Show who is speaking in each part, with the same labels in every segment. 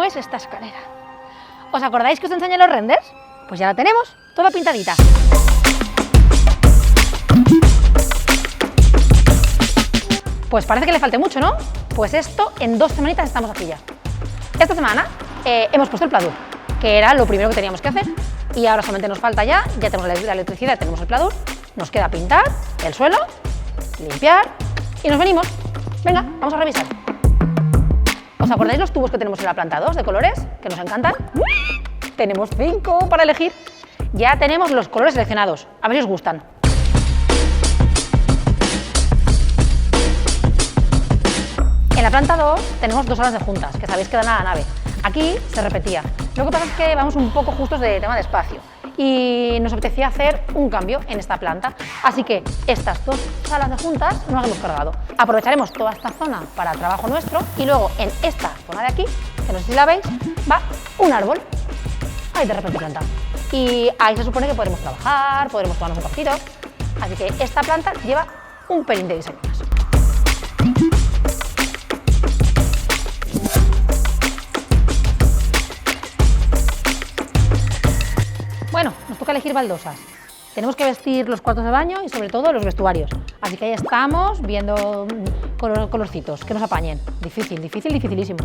Speaker 1: es esta escalera. ¿Os acordáis que os enseñé los renders? Pues ya la tenemos, toda pintadita. Pues parece que le falte mucho, ¿no? Pues esto, en 2 semanitas estamos aquí ya. Esta semana hemos puesto el pladur, que era lo primero que teníamos que hacer. Y ahora solamente nos falta ya tenemos la electricidad, tenemos el pladur, nos queda pintar el suelo, limpiar y nos venimos. Venga, vamos a revisar. ¿Os acordáis los tubos que tenemos en la planta 2 de colores, que nos encantan? Tenemos 5 para elegir. Ya tenemos los colores seleccionados, a ver si os gustan. En la planta 2 tenemos 2 salas de juntas, que sabéis que dan a la nave. Aquí se repetía. Lo que pasa es que vamos un poco justos de tema de espacio y nos apetecía hacer un cambio en esta planta. Así que estas 2 salas de juntas no las hemos cargado. Aprovecharemos toda esta zona para trabajo nuestro y luego en esta zona de aquí, que no sé si la veis, va un árbol. Ahí de repente planta. Y ahí se supone que podremos trabajar, podremos tomarnos un cafecito. Así que esta planta lleva un pelín de diseño más. Bueno, nos toca elegir baldosas. Tenemos que vestir los cuartos de baño y sobre todo los vestuarios. Así que ahí estamos viendo colorcitos que nos apañen. Difícil, difícil, dificilísimo.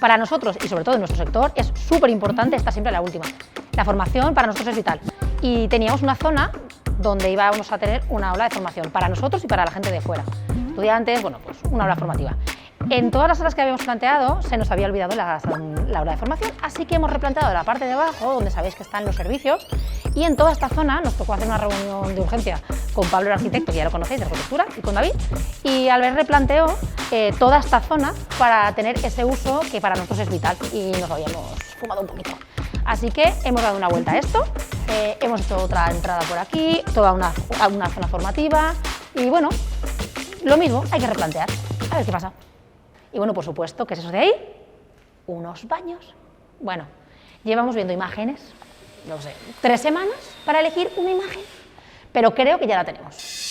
Speaker 1: Para nosotros y sobre todo en nuestro sector es súper importante estar siempre a la última. La formación para nosotros es vital. Y teníamos una zona donde íbamos a tener una aula de formación para nosotros y para la gente de fuera. Estudiantes, bueno, pues una aula formativa. En todas las salas que habíamos planteado se nos había olvidado la aula de formación, así que hemos replanteado la parte de abajo, donde sabéis que están los servicios, y en toda esta zona nos tocó hacer una reunión de urgencia con Pablo, el arquitecto, que ya lo conocéis, de arquitectura, y con David, y Albert replanteó toda esta zona para tener ese uso que para nosotros es vital, y nos lo habíamos fumado un poquito. Así que hemos dado una vuelta a esto, hemos hecho otra entrada por aquí, toda una zona formativa, y bueno, lo mismo, hay que replantear, a ver qué pasa. Y bueno, por supuesto, ¿qué es eso de ahí? Unos baños. Bueno, llevamos viendo imágenes, no sé, 3 semanas para elegir una imagen, pero creo que ya la tenemos.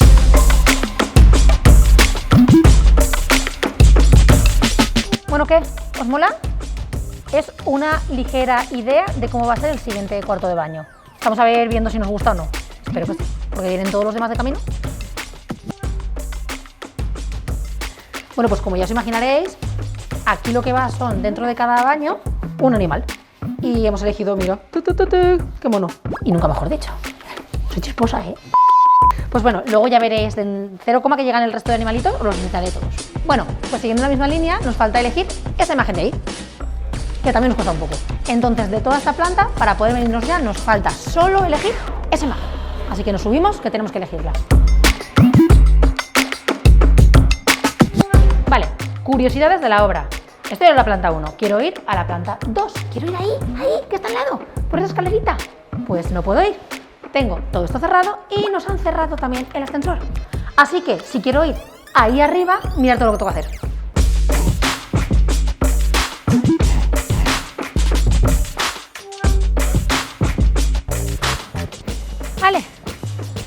Speaker 1: Bueno, ¿qué? ¿Os mola? Es una ligera idea de cómo va a ser el siguiente cuarto de baño. Vamos a ver viendo si nos gusta o no. Espero que sí, porque vienen todos los demás de camino. Bueno, pues como ya os imaginaréis, aquí lo que va son dentro de cada baño un animal. Y hemos elegido, mira, qué mono. Y nunca mejor dicho. Soy chisposa, ¿eh? Pues bueno, luego ya veréis en 0, que llegan el resto de animalitos, os los necesitaré todos. Bueno, pues siguiendo la misma línea, nos falta elegir esa imagen de ahí, que también nos cuesta un poco. Entonces, de toda esta planta, para poder venirnos ya, nos falta solo elegir esa imagen. Así que nos subimos, que tenemos que elegirla. Vale, curiosidades de la obra. Estoy en la planta 1, quiero ir a la planta 2. Quiero ir ahí, que está al lado, por esa escalerita. Pues no puedo ir. Tengo todo esto cerrado y nos han cerrado también el ascensor. Así que si quiero ir ahí arriba, mirad todo lo que tengo que hacer. Vale,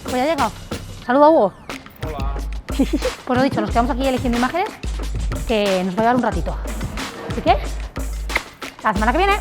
Speaker 1: pues ya he llegado. Saludo a Hugo.
Speaker 2: Hola.
Speaker 1: Pues lo dicho, nos quedamos aquí eligiendo imágenes que nos va a dar un ratito. Así que, la semana que viene.